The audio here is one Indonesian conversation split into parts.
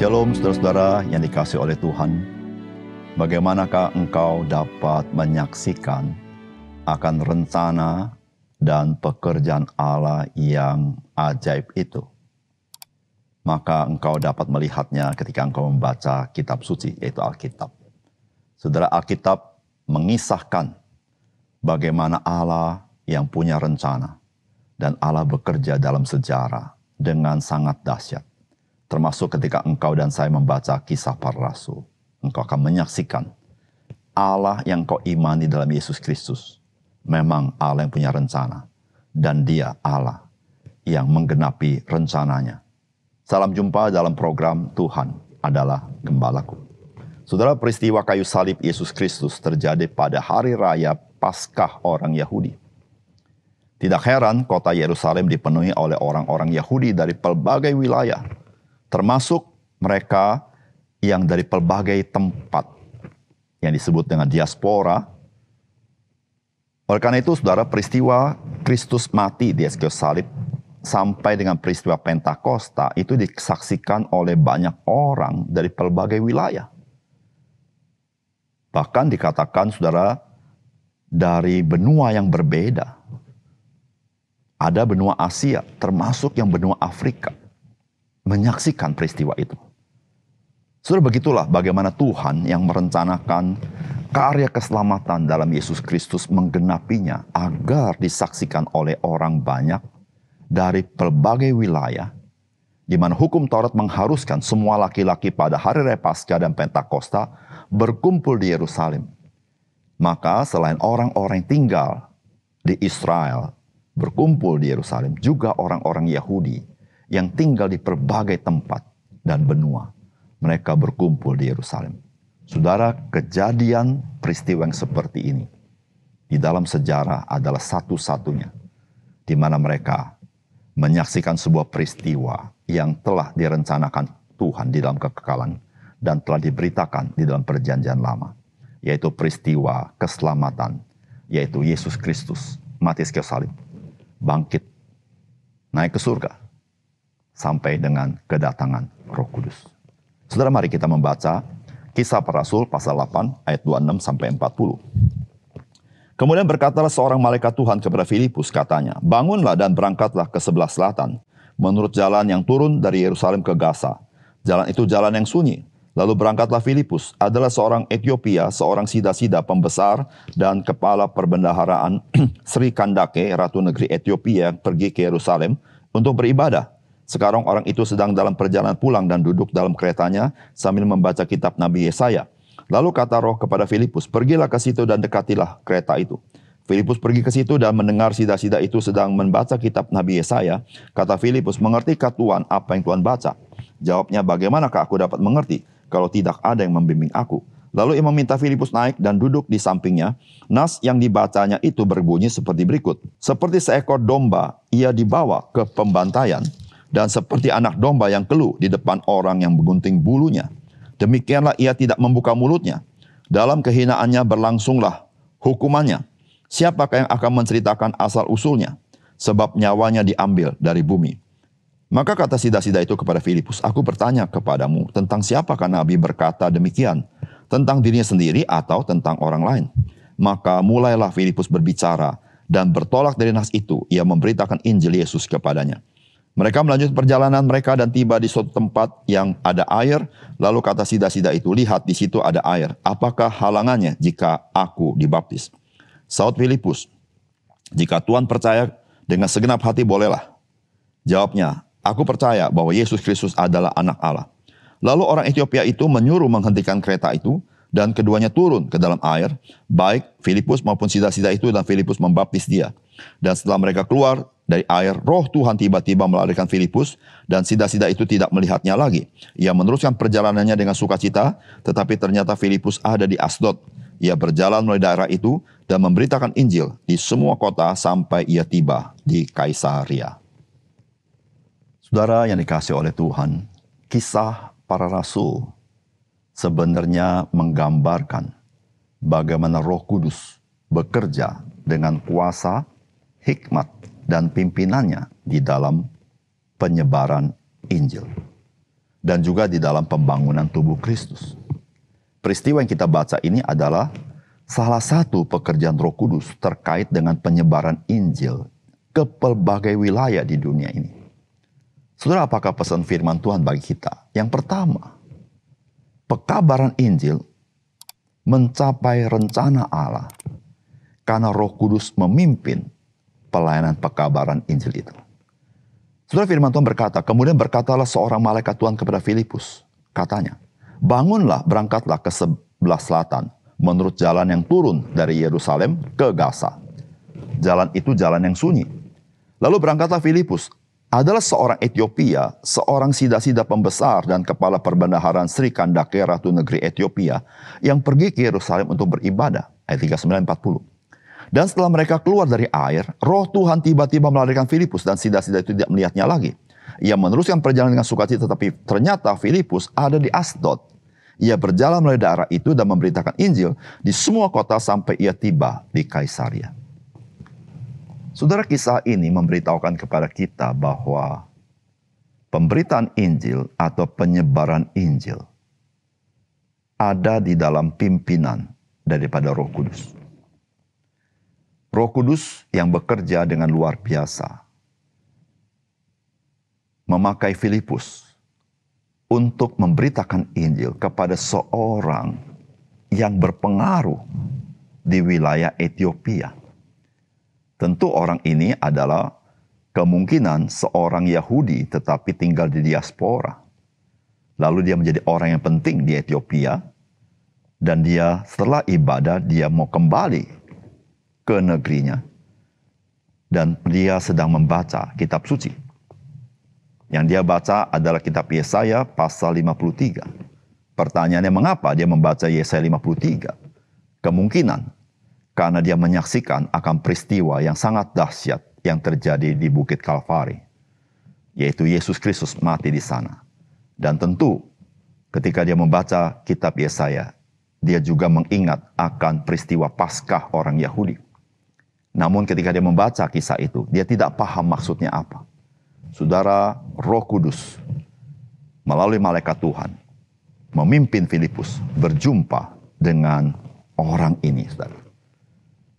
Shalom saudara-saudara yang dikasihi oleh Tuhan. Bagaimanakah engkau dapat menyaksikan akan rencana dan pekerjaan Allah yang ajaib itu? Maka engkau dapat melihatnya ketika engkau membaca kitab suci, yaitu Alkitab. Saudara, Alkitab mengisahkan bagaimana Allah yang punya rencana dan Allah bekerja dalam sejarah dengan sangat dahsyat. Termasuk ketika engkau dan saya membaca kisah para rasul. Engkau akan menyaksikan Allah yang kau imani dalam Yesus Kristus. Memang Allah yang punya rencana. Dan dia Allah yang menggenapi rencananya. Salam jumpa dalam program Tuhan adalah Gembalaku. Saudara, peristiwa kayu salib Yesus Kristus terjadi pada hari raya Paskah orang Yahudi. Tidak heran kota Yerusalem dipenuhi oleh orang-orang Yahudi dari pelbagai wilayah. Termasuk mereka yang dari pelbagai tempat yang disebut dengan diaspora. Oleh karena itu, saudara, peristiwa Kristus mati di kayu salib sampai dengan peristiwa Pentakosta itu disaksikan oleh banyak orang dari pelbagai wilayah. Bahkan dikatakan, saudara, dari benua yang berbeda. Ada benua Asia, termasuk yang benua Afrika. Menyaksikan peristiwa itu. Saudara, begitulah bagaimana Tuhan yang merencanakan karya keselamatan dalam Yesus Kristus menggenapinya agar disaksikan oleh orang banyak dari berbagai wilayah, di mana hukum Taurat mengharuskan semua laki-laki pada hari raya Paskah dan Pentakosta berkumpul di Yerusalem. Maka selain orang-orang yang tinggal di Israel berkumpul di Yerusalem, juga orang-orang Yahudi yang tinggal di berbagai tempat dan benua. Mereka berkumpul di Yerusalem. Saudara, kejadian peristiwa yang seperti ini di dalam sejarah adalah satu-satunya di mana mereka menyaksikan sebuah peristiwa yang telah direncanakan Tuhan di dalam kekekalan dan telah diberitakan di dalam perjanjian lama, yaitu peristiwa keselamatan, yaitu Yesus Kristus mati di kayu salib, bangkit, naik ke surga, sampai dengan kedatangan Roh Kudus. Saudara, mari kita membaca Kisah Para Rasul pasal 8 ayat 26 sampai 40. Kemudian berkatalah seorang malaikat Tuhan kepada Filipus, katanya, "Bangunlah dan berangkatlah ke sebelah selatan, menurut jalan yang turun dari Yerusalem ke Gaza. Jalan itu jalan yang sunyi." Lalu berangkatlah Filipus, adalah seorang Etiopia, seorang sida-sida pembesar dan kepala perbendaharaan Sri Kandake, ratu negeri Etiopia, pergi ke Yerusalem untuk beribadah. Sekarang orang itu sedang dalam perjalanan pulang dan duduk dalam keretanya sambil membaca kitab Nabi Yesaya. Lalu kata Roh kepada Filipus, "Pergilah ke situ dan dekatilah kereta itu." Filipus pergi ke situ dan mendengar sida-sida itu sedang membaca kitab Nabi Yesaya. Kata Filipus, "Mengertikah Tuhan apa yang Tuhan baca?" Jawabnya, "Bagaimanakah aku dapat mengerti kalau tidak ada yang membimbing aku?" Lalu ia meminta Filipus naik dan duduk di sampingnya. Nas yang dibacanya itu berbunyi seperti berikut. "Seperti seekor domba, ia dibawa ke pembantaian, dan seperti anak domba yang keluh di depan orang yang menggunting bulunya, demikianlah ia tidak membuka mulutnya. Dalam kehinaannya berlangsunglah hukumannya. Siapakah yang akan menceritakan asal-usulnya? Sebab nyawanya diambil dari bumi." Maka kata sida-sida itu kepada Filipus, "Aku bertanya kepadamu, tentang siapakah Nabi berkata demikian? Tentang dirinya sendiri atau tentang orang lain?" Maka mulailah Filipus berbicara, dan bertolak dari nas itu, ia memberitakan Injil Yesus kepadanya. Mereka melanjutkan perjalanan mereka dan tiba di suatu tempat yang ada air. Lalu kata sida-sida itu, "Lihat, di situ ada air. Apakah halangannya jika aku dibaptis?" Saud Filipus, "Jika Tuhan percaya dengan segenap hati, bolehlah." Jawabnya, "Aku percaya bahwa Yesus Kristus adalah anak Allah." Lalu orang Etiopia itu menyuruh menghentikan kereta itu, dan keduanya turun ke dalam air, baik Filipus maupun sida-sida itu, dan Filipus membaptis dia. Dan setelah mereka keluar dari air, Roh Tuhan tiba-tiba melarikan Filipus, dan sida-sida itu tidak melihatnya lagi. Ia meneruskan perjalanannya dengan sukacita, tetapi ternyata Filipus ada di Asdod. Ia berjalan melalui daerah itu dan memberitakan Injil di semua kota sampai ia tiba di Kaisaria. Saudara yang dikasihi oleh Tuhan, Kisah Para Rasul sebenarnya menggambarkan bagaimana Roh Kudus bekerja dengan kuasa, hikmat, dan pimpinannya di dalam penyebaran Injil. dan juga di dalam pembangunan tubuh Kristus. Peristiwa yang kita baca ini adalah salah satu pekerjaan Roh Kudus terkait dengan penyebaran Injil ke pelbagai wilayah di dunia ini. Saudara, apakah pesan firman Tuhan bagi kita? Yang pertama, pekabaran Injil mencapai rencana Allah karena Roh Kudus memimpin pelayanan pekabaran Injil itu. Saudara, firman Tuhan berkata, kemudian berkatalah seorang malaikat Tuhan kepada Filipus, katanya, bangunlah, berangkatlah ke sebelah selatan, menurut jalan yang turun dari Yerusalem ke Gaza. Jalan itu jalan yang sunyi. Lalu berangkatlah Filipus, adalah seorang Etiopia, seorang sida-sida pembesar dan kepala perbendaharaan Sri Kandake, Ratu Negeri Etiopia, yang pergi ke Yerusalem untuk beribadah. Ayat 39-40. Dan setelah mereka keluar dari air, Roh Tuhan tiba-tiba melarikan Filipus dan sida-sida itu tidak melihatnya lagi. Ia meneruskan perjalanan dengan sukacita, tetapi ternyata Filipus ada di Asdod. Ia berjalan melalui daerah itu dan memberitakan Injil di semua kota sampai ia tiba di Kaisaria. Saudara, kisah ini memberitahukan kepada kita bahwa pemberitaan Injil atau penyebaran Injil ada di dalam pimpinan daripada Roh Kudus. Roh Kudus yang bekerja dengan luar biasa memakai Filipus untuk memberitakan Injil kepada seorang yang berpengaruh di wilayah Etiopia. Tentu orang ini adalah kemungkinan seorang Yahudi tetapi tinggal di diaspora. Lalu dia menjadi orang yang penting di Etiopia. Dan dia setelah ibadah dia mau kembali ke negerinya. Dan dia sedang membaca kitab suci. Yang dia baca adalah kitab Yesaya pasal 53. Pertanyaannya, mengapa dia membaca Yesaya 53? Kemungkinan karena dia menyaksikan akan peristiwa yang sangat dahsyat yang terjadi di Bukit Kalvari, yaitu Yesus Kristus mati di sana. Dan tentu ketika dia membaca kitab Yesaya, dia juga mengingat akan peristiwa Paskah orang Yahudi. Namun ketika dia membaca kisah itu, dia tidak paham maksudnya apa. Saudara, Roh Kudus melalui malaikat Tuhan memimpin Filipus berjumpa dengan orang ini, saudara.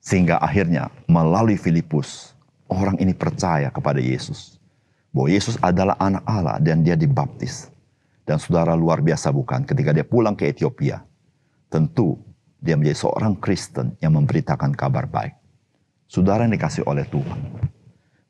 Sehingga akhirnya melalui Filipus, orang ini percaya kepada Yesus. Bahwa Yesus adalah anak Allah dan dia dibaptis. Dan saudara, luar biasa bukan? Ketika dia pulang ke Etiopia, tentu dia menjadi seorang Kristen yang memberitakan kabar baik. Saudara yang dikasih oleh Tuhan.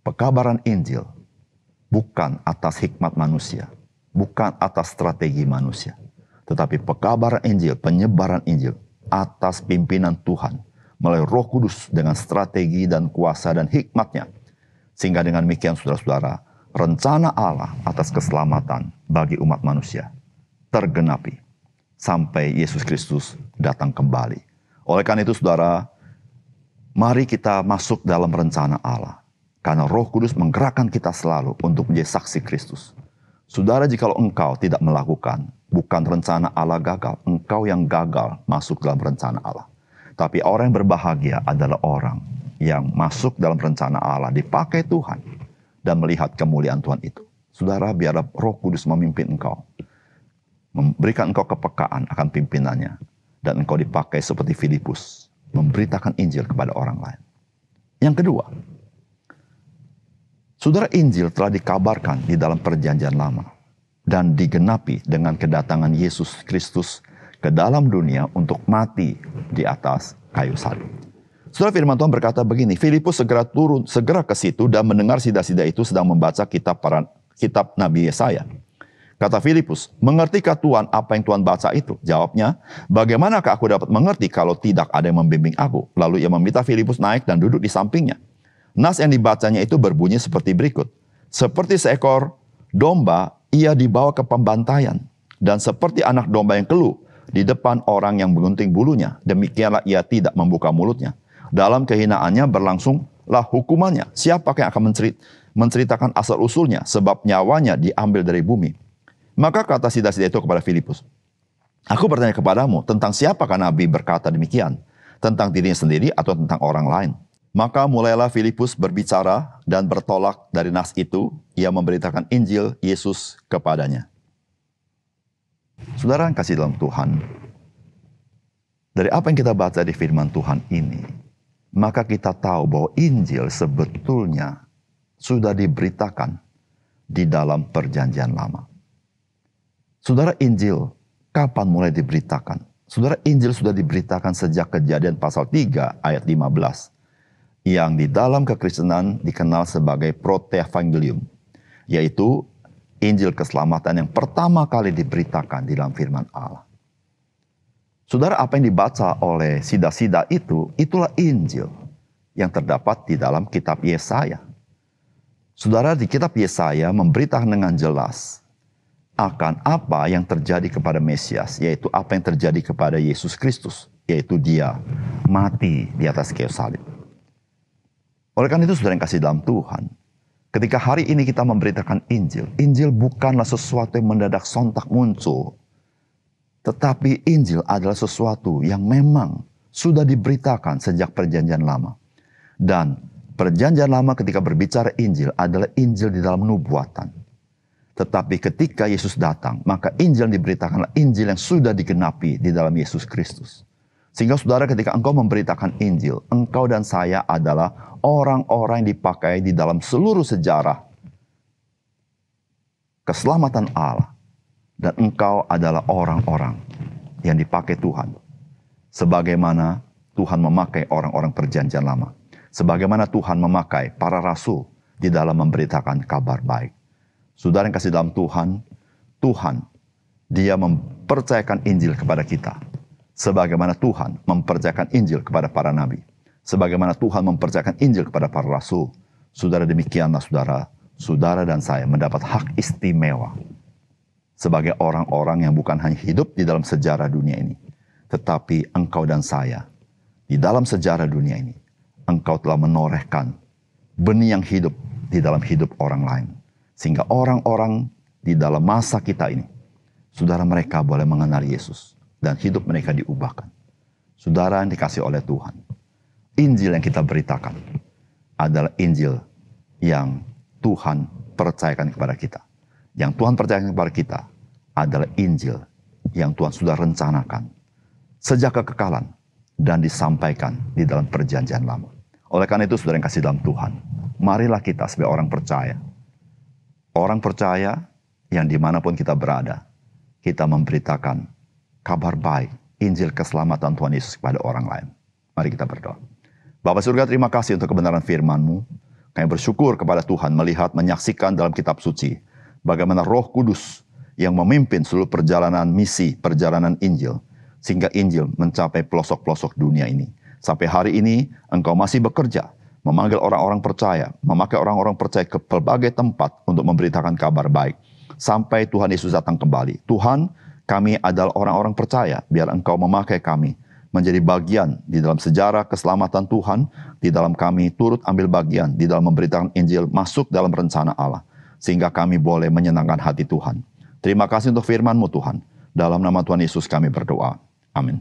Pekabaran Injil bukan atas hikmat manusia. Bukan atas strategi manusia. Tetapi pekabaran Injil, penyebaran Injil atas pimpinan Tuhan. Melalui Roh Kudus dengan strategi dan kuasa dan hikmatnya. Sehingga dengan demikian saudara-saudara, rencana Allah atas keselamatan bagi umat manusia tergenapi. Sampai Yesus Kristus datang kembali. Oleh karena itu saudara, mari kita masuk dalam rencana Allah. Karena Roh Kudus menggerakkan kita selalu untuk menjadi saksi Kristus. Saudara, jikalau engkau tidak melakukan, bukan rencana Allah gagal. Engkau yang gagal masuk dalam rencana Allah. Tapi orang yang berbahagia adalah orang yang masuk dalam rencana Allah, dipakai Tuhan, dan melihat kemuliaan Tuhan itu. Saudara, biarlah Roh Kudus memimpin engkau. Memberikan engkau kepekaan akan pimpinannya. Dan engkau dipakai seperti Filipus, memberitakan Injil kepada orang lain. Yang kedua, saudara, Injil telah dikabarkan di dalam perjanjian lama. Dan digenapi dengan kedatangan Yesus Kristus ke dalam dunia untuk mati di atas kayu salib. Saudara, firman Tuhan berkata begini, Filipus segera ke situ dan mendengar sida-sida itu sedang membaca kitab Nabi Yesaya. Kata Filipus, mengertikah Tuhan apa yang Tuhan baca itu? Jawabnya, bagaimanakah aku dapat mengerti kalau tidak ada yang membimbing aku? Lalu ia meminta Filipus naik dan duduk di sampingnya. Nas yang dibacanya itu berbunyi seperti berikut. Seperti seekor domba, ia dibawa ke pembantaian. Dan seperti anak domba yang keluh di depan orang yang menggunting bulunya, demikianlah ia tidak membuka mulutnya. Dalam kehinaannya berlangsunglah hukumannya. Siapakah yang akan menceritakan asal-usulnya, sebab nyawanya diambil dari bumi. Maka kata sida-sida itu kepada Filipus, aku bertanya kepadamu, tentang siapakah Nabi berkata demikian? Tentang dirinya sendiri atau tentang orang lain? Maka mulailah Filipus berbicara dan bertolak dari nas itu, ia memberitakan Injil Yesus kepadanya. Saudara yang kasih dalam Tuhan, dari apa yang kita baca di firman Tuhan ini, maka kita tahu bahwa Injil sebetulnya sudah diberitakan di dalam Perjanjian Lama. Saudara, Injil kapan mulai diberitakan? Saudara, Injil sudah diberitakan sejak Kejadian pasal 3 ayat 15. Yang di dalam kekristenan dikenal sebagai protoevangelium, yaitu Injil keselamatan yang pertama kali diberitakan di dalam firman Allah. Saudara, apa yang dibaca oleh sida-sida itu, itulah Injil yang terdapat di dalam kitab Yesaya. Saudara, di kitab Yesaya memberitakan dengan jelas akan apa yang terjadi kepada Mesias, yaitu apa yang terjadi kepada Yesus Kristus, yaitu Dia mati di atas kayu salib. Oleh karena itu, saudara yang kasih dalam Tuhan, ketika hari ini kita memberitakan Injil, Injil bukanlah sesuatu yang mendadak sontak muncul, tetapi Injil adalah sesuatu yang memang sudah diberitakan sejak Perjanjian Lama. Dan Perjanjian Lama ketika berbicara Injil adalah Injil di dalam nubuatan. Tetapi ketika Yesus datang, maka Injil yang diberitakanlah Injil yang sudah digenapi di dalam Yesus Kristus. Sehingga saudara, ketika engkau memberitakan Injil, engkau dan saya adalah orang-orang yang dipakai di dalam seluruh sejarah keselamatan Allah. Dan engkau adalah orang-orang yang dipakai Tuhan. Sebagaimana Tuhan memakai orang-orang Perjanjian Lama. Sebagaimana Tuhan memakai para rasul di dalam memberitakan kabar baik. Saudara yang kasih dalam Tuhan, Tuhan, Dia mempercayakan Injil kepada kita. Sebagaimana Tuhan mempercayakan Injil kepada para nabi. Sebagaimana Tuhan mempercayakan Injil kepada para rasul. Saudara, demikianlah saudara dan saya mendapat hak istimewa. Sebagai orang-orang yang bukan hanya hidup di dalam sejarah dunia ini. Tetapi engkau dan saya, di dalam sejarah dunia ini, engkau telah menorehkan benih yang hidup di dalam hidup orang lain. Sehingga orang-orang di dalam masa kita ini, saudara, mereka boleh mengenal Yesus. Dan hidup mereka diubahkan. Saudara yang dikasih oleh Tuhan, Injil yang kita beritakan adalah Injil yang Tuhan percayakan kepada kita. Yang Tuhan percayakan kepada kita adalah Injil yang Tuhan sudah rencanakan sejak kekekalan dan disampaikan di dalam Perjanjian Lama. Oleh karena itu, saudara yang kasih dalam Tuhan, marilah kita sebagai orang percaya. Orang percaya yang dimanapun kita berada, kita memberitakan kabar baik, Injil keselamatan Tuhan Yesus kepada orang lain. Mari kita berdoa. Bapa surga, terima kasih untuk kebenaran firman-Mu. Kami bersyukur kepada Tuhan melihat, menyaksikan dalam kitab suci bagaimana Roh Kudus yang memimpin seluruh perjalanan misi, perjalanan Injil, sehingga Injil mencapai pelosok-pelosok dunia ini. Sampai hari ini, Engkau masih bekerja, memanggil orang-orang percaya, memakai orang-orang percaya ke berbagai tempat untuk memberitakan kabar baik. Sampai Tuhan Yesus datang kembali. Tuhan, kami adalah orang-orang percaya, biar Engkau memakai kami menjadi bagian di dalam sejarah keselamatan Tuhan, di dalam kami turut ambil bagian di dalam memberitakan Injil masuk dalam rencana Allah. Sehingga kami boleh menyenangkan hati Tuhan. Terima kasih untuk firman-Mu Tuhan. Dalam nama Tuhan Yesus kami berdoa. Amin.